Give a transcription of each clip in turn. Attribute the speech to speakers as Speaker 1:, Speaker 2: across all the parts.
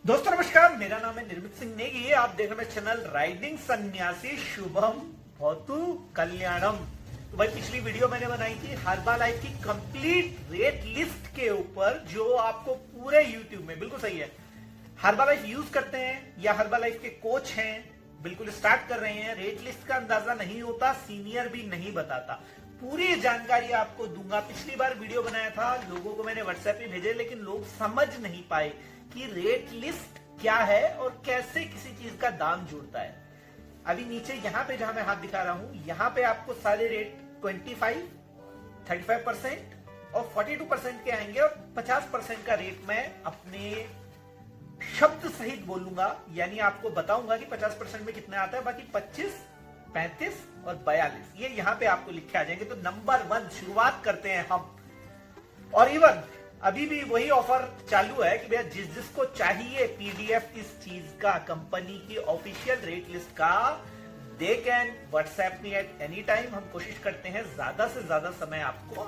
Speaker 1: दोस्तों नमस्कार, मेरा नाम है निर्मित सिंह नेगी। आप देख रहे हैं चैनल राइडिंग सन्यासी शुभम भवतु कल्याणम। तो भाई पिछली वीडियो मैंने बनाई थी हर्बालाइफ की कंप्लीट रेट लिस्ट के ऊपर, जो आपको पूरे यूट्यूब में बिल्कुल सही है। हर्बालाइफ यूज करते हैं या हर्बालाइफ के कोच हैं, बिल्कुल स्टार्ट कर रहे हैं, रेट लिस्ट का अंदाजा नहीं होता, सीनियर भी नहीं बताता। पूरी जानकारी आपको दूंगा। पिछली बार वीडियो बनाया था, लोगों को मैंने व्हाट्सएप पे भेजे, लेकिन लोग समझ नहीं पाए कि रेट लिस्ट क्या है और कैसे किसी चीज का दाम जुड़ता है। अभी नीचे यहां पे जहां मैं हाथ दिखा रहा हूं, यहां पे आपको सारे रेट 25, 35% और 42% के आएंगे, और 50% का रेट मैं अपने शब्द सहित बोलूंगा, यानी आपको बताऊंगा कि 50% में कितना आता है। बाकी 25, 35 और 42 ये यहां पे आपको लिखे आ जाएंगे। तो नंबर 1 शुरुआत करते हैं हम। और इवन अभी भी वही ऑफर चालू है कि भैया जिसको चाहिए पीडीएफ इस चीज का, कंपनी की ऑफिशियल रेट लिस्ट का, they can WhatsApp me at any time. हम कोशिश करते हैं ज्यादा से ज्यादा समय आपको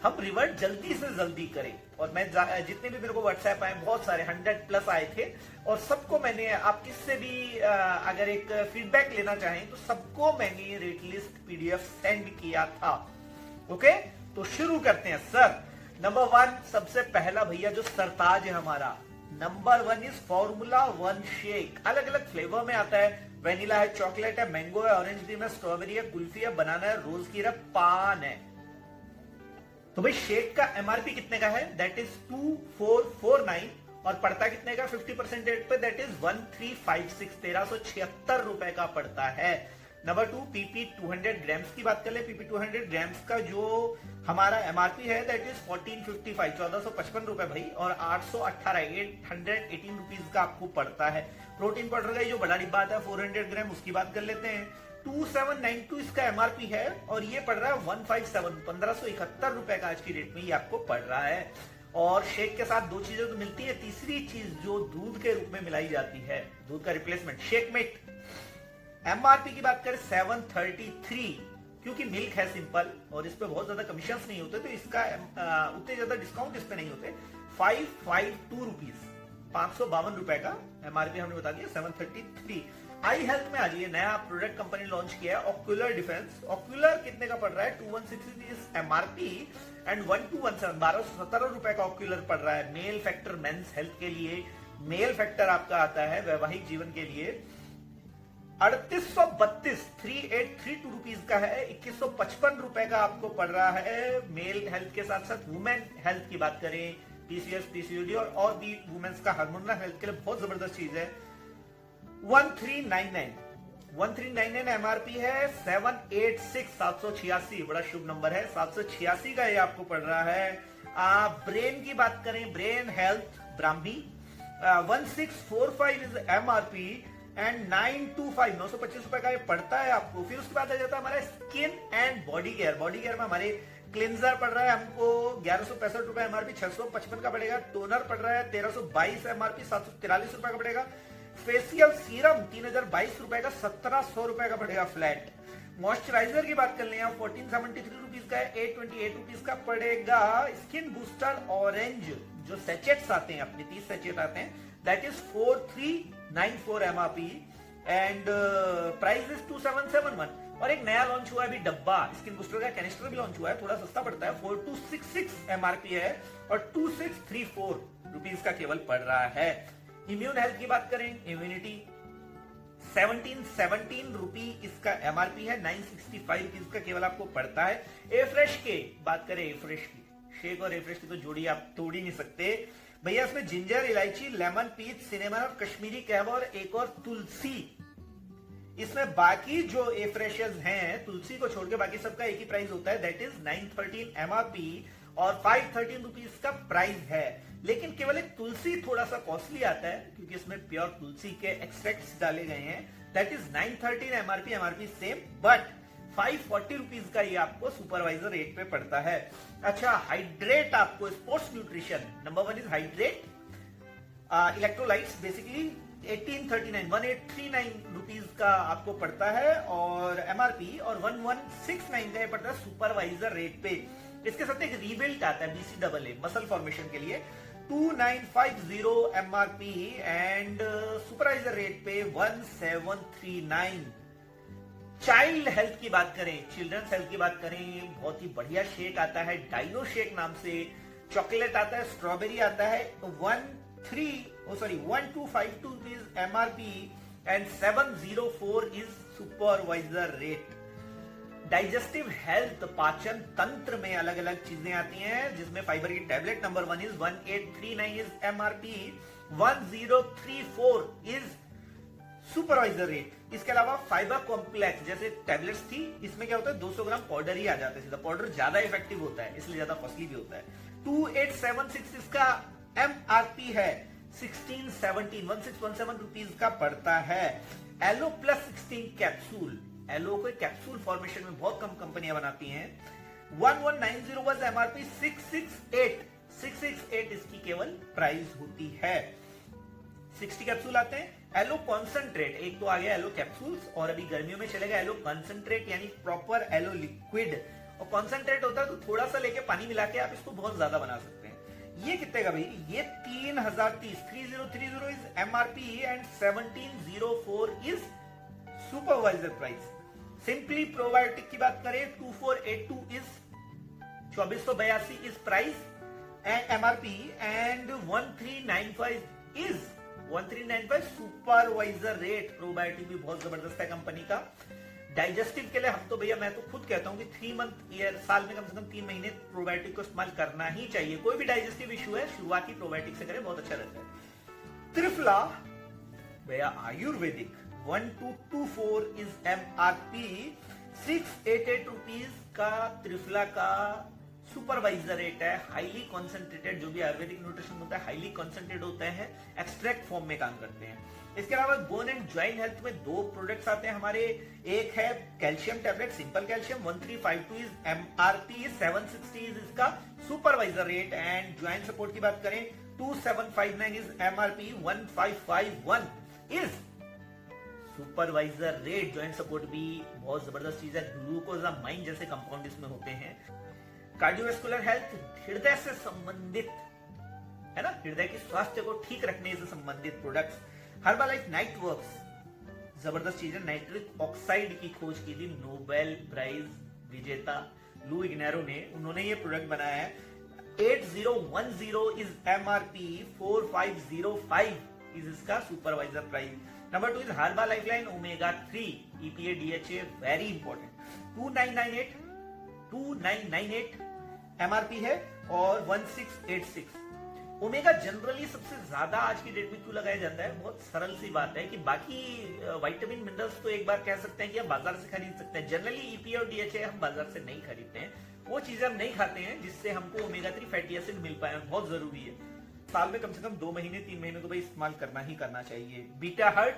Speaker 1: हम रिवर्ट जल्दी से जल्दी करें। और मैं जितने भी मेरे को व्हाट्सएप आए, बहुत सारे 100+ आए थे, और सबको मैंने, आप किससे भी अगर एक फीडबैक लेना चाहें तो सबको मैंने रेट लिस्ट पीडीएफ सेंड किया था। ओके, तो शुरू करते हैं सर। नंबर 1 सबसे पहला भैया जो सरताज है हमारा, नंबर 1 इज फॉर्मूला 1 शेक। अलग अलग फ्लेवर में आता है, वेनिला है, चॉकलेट है, मैंगो है, ऑरेंज क्रीम है, स्ट्रॉबेरी है, कुल्फी है, बनाना है, रोज की है, पान है। तो भाई शेक का एमआरपी कितने का है? दैट इज 2449, और पड़ता कितने का 50% रेट पे? दैट इज 1356, 1376 रुपए का पड़ता है। नंबर 2 पीपी 200 ग्राम्स की बात कर ले। पीपी 200 ग्राम्स का जो हमारा एमआरपी है दैट इज 1455, 1455 रुपए भाई, और 818, 818 रुपीज का आपको पड़ता है। प्रोटीन पाउडर का जो बड़ा डिब्बा आता है 400 ग्राम, उसकी बात कर लेते हैं। 2792 इसका एमआरपी है, और ये पड़ रहा है 157, 1571 रुपए का आज की रेट में ये आपको पड़ रहा है। और शेक के साथ दो चीजें तो मिलती है, तीसरी चीज जो दूध के रूप में मिलाई जाती है, दूध का रिप्लेसमेंट, शेकमेट। एमआरपी की बात करें 733, क्योंकि मिल्क है सिंपल और इस पे बहुत ज्यादा कमीशन नहीं होते, तो इसका उतने ज्यादा डिस्काउंट इस पे नहीं होते। 552 रुपीज, 552 रुपए का एमआरपी हमने बता दिया, 733। आई हेल्थ में आज ये नया प्रोडक्ट कंपनी लॉन्च किया है, ऑक्यूलर डिफेंस। ऑक्यूलर कितने का पड़ रहा है? 2160 एमआरपी एंड 1217, 1217 रुपए का ऑक्यूलर पड़ रहा है। मेल फैक्टर मेंस हेल्थ के लिए, मेल फैक्टर आपका आता है वैवाहिक जीवन के लिए 3832, 3832 रुपीज का है। 2155 रुपए का आपको पड़ रहा है मेल हेल्थ के साथ साथ वुमेन हेल्थ की बात करें, पीसीएस, पीसीओडी और भी वुमेन्स का हार्मोनल हेल्थ के लिए बहुत जबरदस्त चीज है। 1399, 1399 एमआरपी है। 786, 786 बड़ा शुभ नंबर है, 786 का ये आपको पड़ रहा है। ब्रेन की बात करें, brain health Brahmi, 1645 is MRP and 925, 925 रुपए का ये पड़ता है आपको। फिर उसके बाद आ जाता है हमारा skin and body care. Body care में हमारे क्लिंजर पड़ रहा है हमको 1165 रुपए एमआरपी, 655 का पड़ेगा। टोनर पड़ रहा है 1322 एमआरपी, 743 रुपए का पड़ेगा। फेशियल सीरम 3022 रुपए का, 1700 रुपए का पड़ेगा फ्लैट। मॉइस्चराइजर की बात कर ले, 1473 रुपीज का है, 828 रुपीज का पड़ेगा। स्किन बूस्टर ऑरेंज जो सेचेट्स आते हैं, अपने 30 सेचेट आते हैं, that is 4394 MRP and price is 2771। और एक नया लॉन्च हुआ है अभी डब्बा, स्किन बूस्टर का कैनिस्टर भी लॉन्च हुआ है, थोड़ा सस्ता पड़ता है, 4266 एमआरपी है और 2634 रुपीज का केवल पड़ रहा है। इम्यून हेल्थ की बात करें, इम्यूनिटी 1717 रुपी इसका एमआरपी है, 965 रुपीज का केवल आपको पड़ता है। एफ्रेश के बात करें, एफ्रेश की शेक और एफ्रेश की तो जोड़ी आप तोड़ ही नहीं सकते भैया। इसमें जिंजर, इलायची, लेमन, पीच, सिनेमन और कश्मीरी कहवा और एक और तुलसी। इसमें बाकी जो एफ्रेशर्स हैं, तुलसी को छोड़ के बाकी सबका एक ही प्राइस होता है, दैट इज 913 एमआरपी और 513 रुपीज का प्राइस है। लेकिन केवल एक तुलसी थोड़ा सा कॉस्टली आता है, क्योंकि इसमें प्योर तुलसी के एक्सट्रैक्ट्स डाले गए हैं, that is 913 MRP, MRP same, but 540 rupees का ये आपको सुपरवाइजर रेट पे पड़ता है। अच्छा, हाइड्रेट आपको sports nutrition, number 1 is hydrate electrolytes, basically 1839, 1839 rupees का आपको पड़ता है और एमआरपी, और 1169 का पड़ता है सुपरवाइजर रेट पे। इसके साथ एक रीबिल्ट आता है BCAA मसल फॉर्मेशन के लिए, 2950 MRP एंड सुपरवाइजर रेट पे 1739। चाइल्ड हेल्थ की बात करें, चिल्ड्रंस हेल्थ की बात करें, बहुत ही बढ़िया शेक आता है डाइनो शेक नाम से, चॉकलेट आता है, स्ट्रॉबेरी आता है, 1252 is MRP and 704 is supervisor rate. Digestive health, पाचन तंत्र में अलग अलग चीजें आती हैं, जिसमें फाइबर की tablet number 1 is 1839 is MRP, 1034 is supervisor rate. इसके अलावा फाइबर कॉम्प्लेक्स जैसे टैबलेट्स थी, इसमें क्या होता है 200 ग्राम पाउडर ही आ जाता है सीधा, पाउडर ज्यादा इफेक्टिव होता है इसलिए ज्यादा कॉस्टली भी होता है। 2876 इसका MRP है, 1617 रुपीज का पड़ता है। एलो प्लस 16 कैप्सूल, एलो को कैप्सूल फॉर्मेशन में बहुत कम कंपनियां बनाती हैं। 1190 was MRP, 668 इसकी केवल प्राइस होती है। 60 कैप्सूल आते हैं। एलो कॉन्सेंट्रेट, एक तो आ गया एलो कैप्सूल्स और अभी गर्मियों में चलेगा एलो कॉन्सेंट्रेट यानी प्रॉपर एलो लिक्विड। और कॉन्सेंट्रेट होता है तो थोड़ा सा लेके पानी मिला के आप इसको बहुत ज्यादा बना सकते हैं। ये कितने का भाई, ये 3030 3030 is MRP and 1704 is supervisor price. Simply probiotic की बात करें 2482 is 2482 is price and MRP and 1395 supervisor rate. Probiotic भी बहुत जबरदस्त है कंपनी का। डाइजेस्टिव के लिए हम तो भैया, मैं तो खुद कहता हूं कि 3 मंथ ईयर, साल में कम से कम 3 महीने प्रोबायोटिक को इस्तेमाल करना ही चाहिए। कोई भी डाइजेस्टिव इशू है शुरुआती प्रोबायोटिक से करें, बहुत अच्छा रहता है। त्रिफला भैया आयुर्वेदिक 1224 इज MRP, 688 रुपीज का त्रिफला का सुपरवाइजर रेट है। हाईली कॉन्सेंट्रेटेड, जो भी आयुर्वेदिक न्यूट्रिशन होता है हाईली कॉन्सेंट्रेटेड होते हैं, एक्सट्रैक्ट फॉर्म में काम करते हैं। इसके अलावा बोन एंड जॉइंट हेल्थ में 2 प्रोडक्ट्स आते हैं हमारे। एक है calcium tablet, simple calcium, 1352 is MRP, 760 is इसका supervisor rate. And joint support की बात करें 2759 is MRP, 1551 is supervisor rate. Joint support भी बहुत जबरदस्त चीज है, ग्लूकोजामाइन जैसे कंपाउंड इसमें होते हैं। कार्डियोवैस्कुलर हेल्थ, हृदय से संबंधित है ना, हृदय के स्वास्थ्य को ठीक रखने से संबंधित प्रोडक्ट्स। हर्बालाइफ नाइट वर्क्स, जबरदस्त चीज है, नाइट्रिक ऑक्साइड की खोज की थी नोबेल प्राइज विजेता लू इग्नेरो ने, उन्होंने ये प्रोडक्ट बनाया है। 8010 इज MRP, 4505 इज इसका supervisor price. Number 2 is Herbalifeline omega 3 EPA DHA, very important, 2998 MRP है और 1686। ओमेगा जनरली सबसे ज्यादा आज की डेट में क्यों लगाया जाता है, बहुत सरल सी बात है कि बाकी विटामिन मिनरल्स तो एक बार कह सकते हैं कि आप बाजार से खरीद सकते हैं। जनरली EPA और DHA हम बाजार से नहीं खरीदते हैं, वो चीजें हम नहीं खाते हैं जिससे हमको ओमेगा 3 फैटी एसिड मिल पाए, बहुत जरूरी है। साल में कम से कम 2 महीने 3 महीने तो भाई इस्तेमाल करना ही करना चाहिए। बीटा हर्ट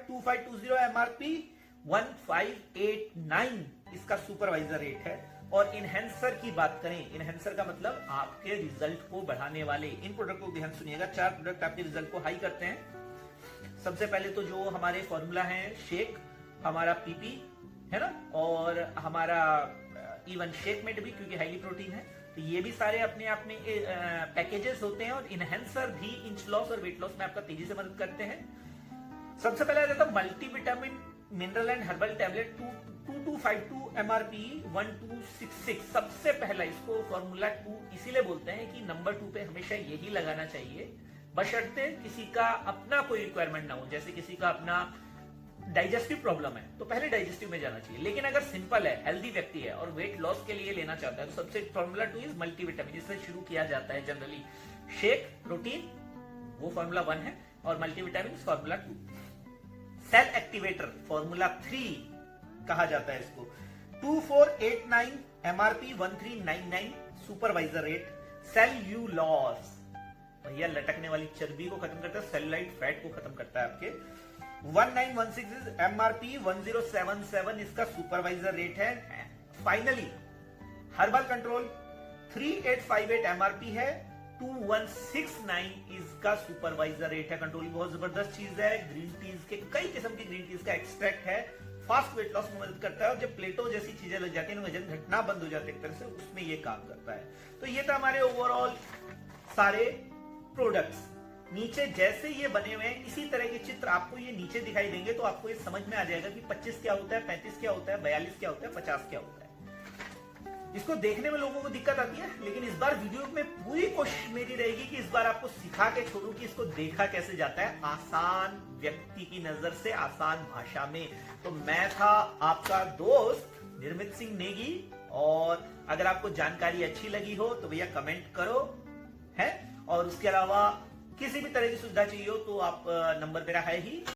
Speaker 1: 2520 MRP, 1589 इसका सुपरवाइजर रेट है। और इनहेंसर की बात करें, इनहेंसर का मतलब आपके रिजल्ट को बढ़ाने वाले, इन प्रोडक्ट को ध्यान सुनिएगा। 4 प्रोडक्ट आपके रिजल्ट को हाई करते हैं। सबसे पहले तो जो हमारे फॉर्मूला है शेक, हमारा PP है ना, और हमारा इवन शेक मेट भी, क्योंकि हाईली प्रोटीन है, तो ये भी सारे अपने आप में पैकेजेस होते हैं। और इनहेंसर भी इंच लॉस और वेट लॉस में आपका तेजी से मदद करते हैं। सबसे पहले आ जाता है multivitamin mineral and herbal tablet 2252 MRP, 1266। सबसे पहला इसको फॉर्मूला 2 इसीलिए बोलते हैं कि नंबर 2 पे हमेशा यही लगाना चाहिए, बशर्ते किसी का अपना कोई रिक्वायरमेंट ना हो। जैसे किसी का अपना डाइजेस्टिव प्रॉब्लम है तो पहले डाइजेस्टिव में जाना चाहिए, लेकिन अगर सिंपल है, हेल्दी व्यक्ति है और वेट लॉस के लिए लेना चाहता है तो सबसे फॉर्मूला 2 इज मल्टीविटामिन, इससे शुरू किया जाता है जनरली। शेक प्रोटीन वो फॉर्मूला 1 है और multivitamin formula 2। Cell activator formula 3 कहा जाता है इसको। 2489 MRP, 1399 सुपरवाइजर रेट। सेल्यूलोस भैया लटकने वाली चर्बी को खत्म करता है, सेलुलाइट फैट को खत्म करता है आपके। 1916 इज MRP, 1077 इसका सुपरवाइजर रेट है। फाइनली हर्बल कंट्रोल 3858 MRP है, 2169 इसका सुपरवाइजर रेट है। कंट्रोल बहुत जबरदस्त चीज है, ग्रीन टीज के कई किस्म की ग्रीन टीज का एक्सट्रैक्ट है, फास्ट वेट लॉस में मदद करता है। और जब प्लेटो जैसी चीजें लग जाती है, वजन घटना बंद हो जाती है एक तरह से, उसमें ये काम करता है। तो ये था हमारे ओवरऑल सारे प्रोडक्ट्स। नीचे जैसे ये बने हुए हैं इसी तरह के चित्र आपको ये नीचे दिखाई देंगे, तो आपको ये समझ में आ जाएगा कि 25 क्या होता है, 35 क्या होता है, 42 क्या होता है, 50 क्या होता है। इसको देखने में लोगों को दिक्कत आती है, लेकिन इस बार वीडियो में पूरी कोशिश मेरी रहेगी कि इस बार आपको सिखा के छोड़ूं कि इसको देखा कैसे जाता है, आसान व्यक्ति की नजर से, आसान भाषा में। तो मैं था आपका दोस्त निर्मित सिंह नेगी, और अगर आपको जानकारी अच्छी लगी हो तो भैया कमेंट करो है, और उसके अलावा किसी भी तरह की सुविधा चाहिए हो तो आप नंबर मेरा है ही।